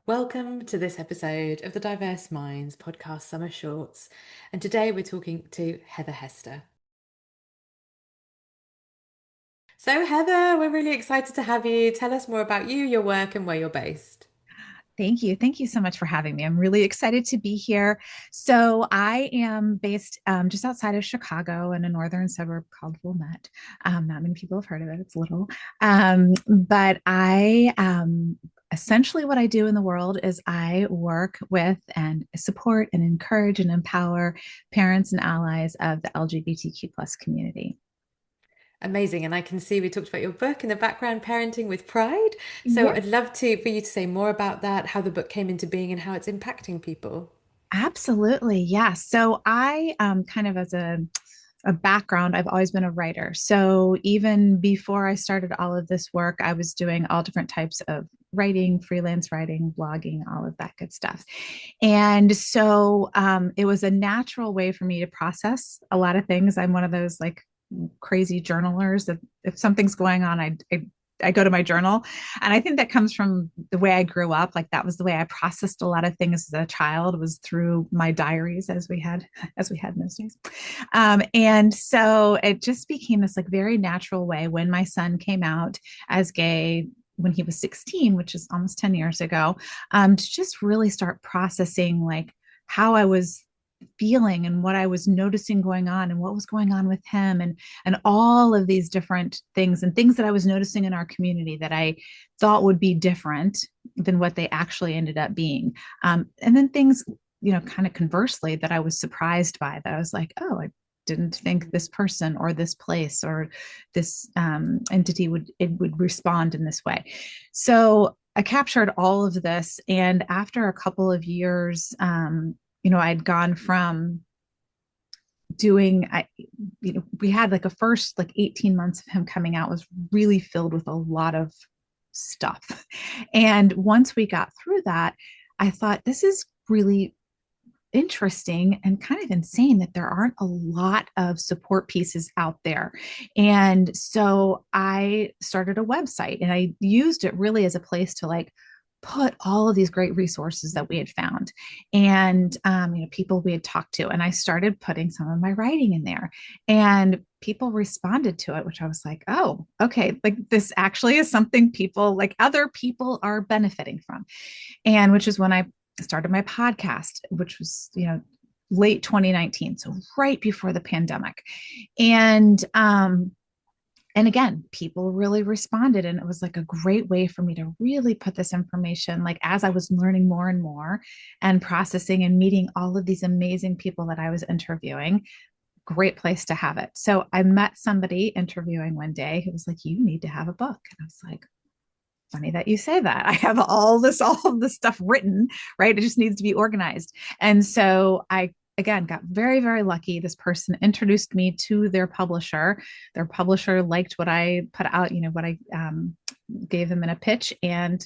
Welcome to this episode of the Diverse Minds podcast Summer Shorts. And today we're talking to Heather Hester. So, Heather, we're really excited to have you. Tell us more about you, your work, and where you're based. Thank you. Thank you so much for having me. I'm really excited to be here. So, I am based just outside of Chicago in a northern suburb called Wilmette. Not many people have heard of it, it's little. But essentially what I do in the world is I work with and support and encourage and empower parents and allies of the LGBTQ plus community. Amazing. And I can see we talked about your book in the background, Parenting with Pride. So, Yeah. I'd love for you to say more about that, how the book came into being, and how it's impacting people. Absolutely. Yeah. So I kind of as a background, I've always been a writer. So even before I started all of this work, I was doing all different types of writing, freelance writing, blogging, all of that good stuff. And so it was a natural way for me to process a lot of things. I'm one of those like crazy journalers. If something's going on, I go to my journal. And I think that comes from the way I grew up. Like that was the way I processed a lot of things as a child was through my diaries as we had in those days. And so it just became this like very natural way when my son came out as gay when he was 16, which is almost 10 years ago, to just really start processing like how I was feeling and what I was noticing going on and what was going on with him and all of these different things and things that I was noticing in our community that I thought would be different than what they actually ended up being. And then things, kind of conversely that I was surprised by that I was like, oh, I didn't think this person or this place or this entity would respond in this way. So I captured all of this, and after a couple of years, I'd gone from doing we had like a first like 18 months of him coming out was really filled with a lot of stuff. And once we got through that, I thought this is really interesting and kind of insane that there aren't a lot of support pieces out there. And so I started a website and I used it really as a place to like put all of these great resources that we had found and people we had talked to, and I started putting some of my writing in there, and people responded to it, which I was like, oh, okay, like this actually is something people like other people are benefiting from. And which is when I started my podcast, which was, late 2019. So right before the pandemic. And again, people really responded. And it was like a great way for me to really put this information, like as I was learning more and more and processing and meeting all of these amazing people that I was interviewing, great place to have it. So I met somebody interviewing one day who was like, you need to have a book. And I was like, funny that you say that. I have all of this stuff written, right? It just needs to be organized. And so I again got very, very lucky. This person introduced me to their publisher. Their publisher liked what I put out, what I gave them in a pitch, and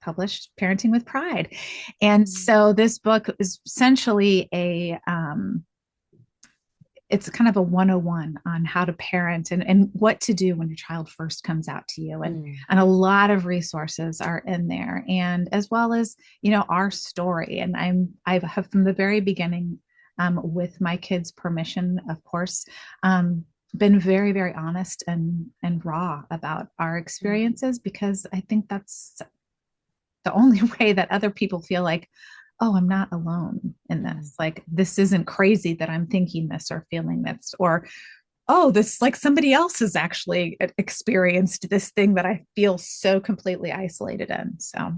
published Parenting with Pride. And so this book is essentially it's kind of a 101 on how to parent and what to do when your child first comes out to you, Mm. and a lot of resources are in there, and as well as our story. And I have from the very beginning, with my kids permission of course, been very, very honest and raw about our experiences, because I think that's the only way that other people feel like, oh, I'm not alone in Mm. this. Like, this isn't crazy that I'm thinking this or feeling this, or, oh, this like somebody else has actually experienced this thing that I feel so completely isolated in. So,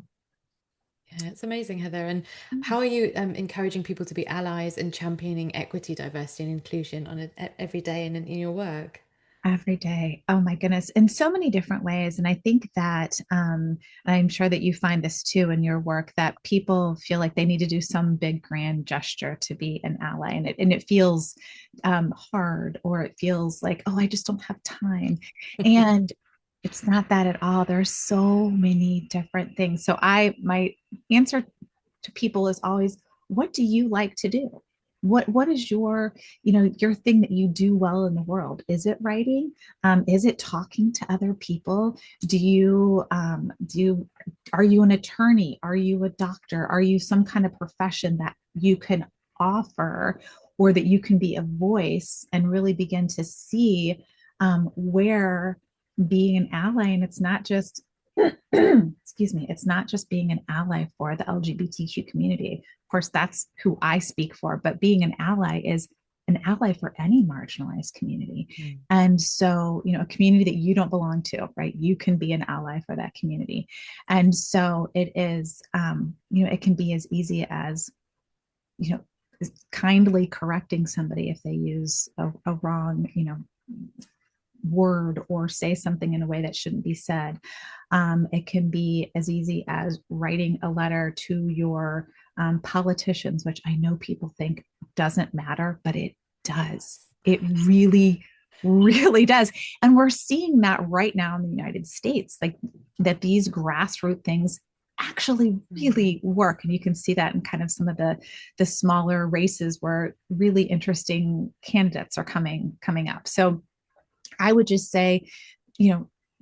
Yeah, it's amazing, Heather. And how are you encouraging people to be allies and championing equity, diversity, and inclusion on every day and in your work? every day. Oh my goodness. In so many different ways. And I think that, I'm sure that you find this too in your work, that people feel like they need to do some big grand gesture to be an ally. And it feels hard, or it feels like, oh, I just don't have time. And it's not that at all. There's so many different things. So my answer to people is always, what do you like to do? what is your, your thing that you do well in the world? Is it writing? Is it talking to other people? Are you an attorney? Are you a doctor? Are you some kind of profession that you can offer, or that you can be a voice and really begin to see where being an ally, and it's not just excuse me, it's not just being an ally for the LGBTQ community. Of course, that's who I speak for, but being an ally is an ally for any marginalized community. Mm. And so, a community that you don't belong to, right? You can be an ally for that community. And so it is, it can be as easy as, you know, kindly correcting somebody if they use a wrong, word or say something in a way that shouldn't be said. It can be as easy as writing a letter to your politicians, which I know people think doesn't matter, but it does. It really, really does. And we're seeing that right now in the United States, like that these grassroots things actually Mm. really work. And you can see that in kind of some of the smaller races where really interesting candidates are coming up. So I would just say,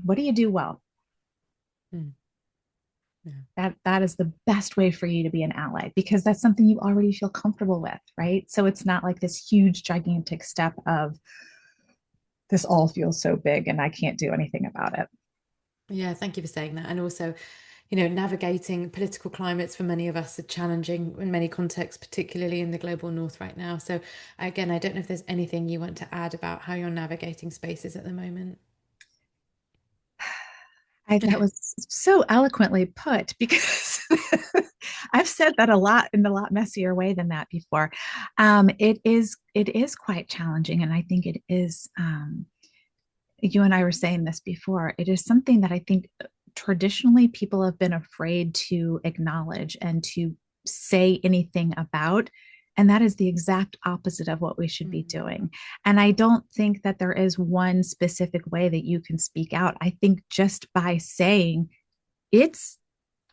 what do you do well? Mm. Yeah. That is the best way for you to be an ally, because that's something you already feel comfortable with, right? So it's not like this huge gigantic step of this all feels so big and I can't do anything about it. Yeah, thank you for saying that. And also, navigating political climates for many of us are challenging in many contexts, particularly in the global north right now. So, again, I don't know if there's anything you want to add about how you're navigating spaces at the moment. That was so eloquently put, because I've said that a lot in a lot messier way than that before. It is quite challenging, and I think it is. You and I were saying this before. It is something that I think traditionally people have been afraid to acknowledge and to say anything about. And that is the exact opposite of what we should be Mm. doing. And I don't think that there is one specific way that you can speak out. I think just by saying it's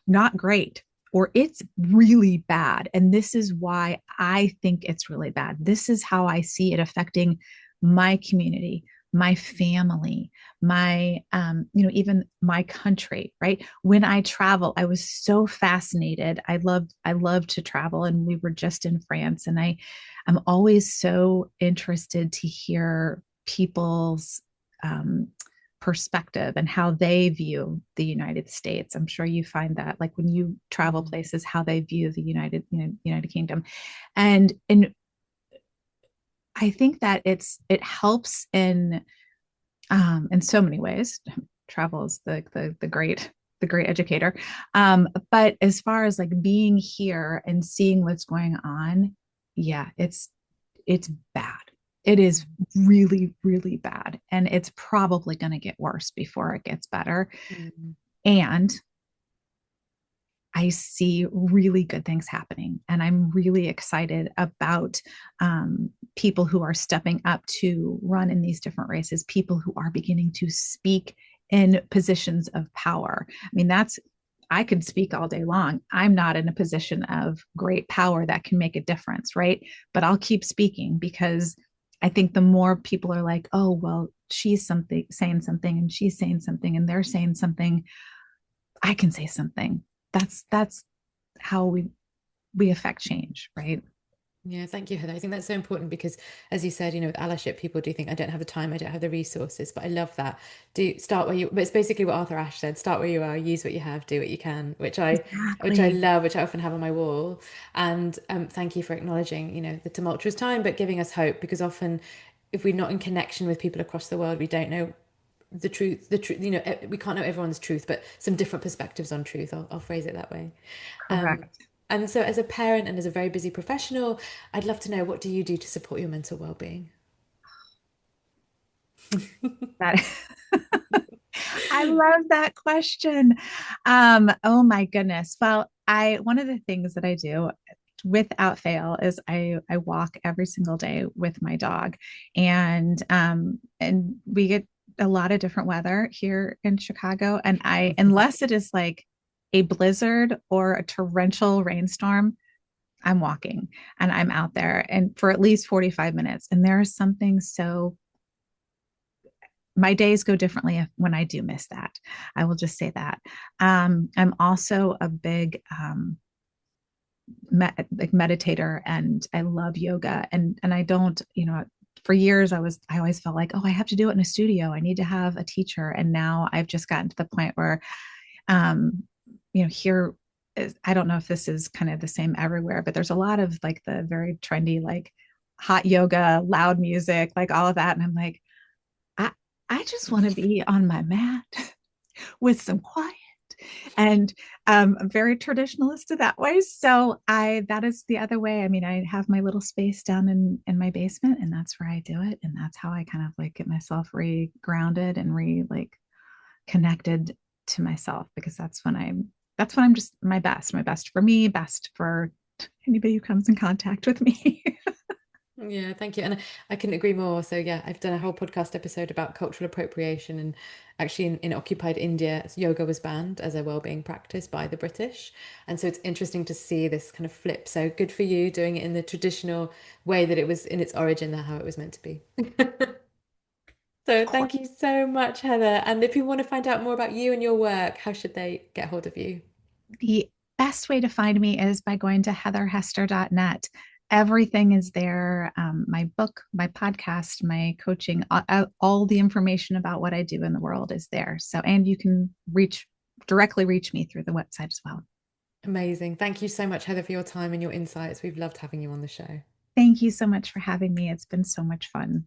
not great, or it's really bad, and this is why I think it's really bad. This is how I see it affecting my community, my family, my even my country, right? When I travel, I was so fascinated. I love to travel, and we were just in France, and I'm always so interested to hear people's um, perspective and how they view the United States. I'm sure you find that, like when you travel Mm. places, how they view the United Kingdom. And I think that it helps in so many ways. Travel is the great educator. But as far as like being here and seeing what's going on, yeah, it's bad. It is really, really bad. And it's probably going to get worse before it gets better. Mm. And I see really good things happening. And I'm really excited about people who are stepping up to run in these different races, people who are beginning to speak in positions of power. I mean, I could speak all day long. I'm not in a position of great power that can make a difference, right? But I'll keep speaking, because I think the more people are like, oh, well, she's something saying something, and she's saying something, and they're saying something, I can say something. That's how we affect change, right? Yeah, thank you, Heather. I think that's so important because, as you said, with allyship, people do think I don't have the time, I don't have the resources, but I love that. Do start where you, but it's basically what Arthur Ashe said, start where you are, use what you have, do what you can, which I Exactly. love, which I often have on my wall. And thank you for acknowledging, the tumultuous time, but giving us hope, because often if we're not in connection with people across the world, we don't know the truth, we can't know everyone's truth, but some different perspectives on truth. I'll phrase it that way. Um, Correct. and so, as a parent and as a very busy professional, I'd love to know, what do you do to support your mental well-being? That I love that question. Oh my goodness. Well, I one of the things that I do without fail is I walk every single day with my dog, and we get a lot of different weather here in Chicago, and I unless it is like a blizzard or a torrential rainstorm, I'm walking and I'm out there and for at least 45 minutes. And there is something so my days go differently when I do miss that. I will just say that. I'm also a big like meditator and I love yoga and I don't, for years I always felt like, oh, I have to do it in a studio. I need to have a teacher. And now I've just gotten to the point where um, here is, I don't know if this is kind of the same everywhere, but there's a lot of like the very trendy, like hot yoga, loud music, like all of that. And I'm like, I, I just want to be on my mat with some quiet. And I'm very traditionalist that way. So that is the other way. I mean, I have my little space down in my basement and that's where I do it. And that's how I kind of like get myself re-grounded and like connected to myself because that's when I'm just my best for me, best for anybody who comes in contact with me. Yeah, thank you. And I couldn't agree more. So yeah, I've done a whole podcast episode about cultural appropriation and actually in occupied India, yoga was banned as a well-being practice by the British. And so it's interesting to see this kind of flip. So good for you doing it in the traditional way that it was in its origin, that how it was meant to be. So Of course. thank you so much, Heather. And if people want to find out more about you and your work, how should they get hold of you? The best way to find me is by going to heatherhester.net. Everything is there. My book, my podcast, my coaching, all the information about what I do in the world is there. So, and you can directly reach me through the website as well. Amazing. Thank you so much, Heather, for your time and your insights. We've loved having you on the show. Thank you so much for having me. It's been so much fun.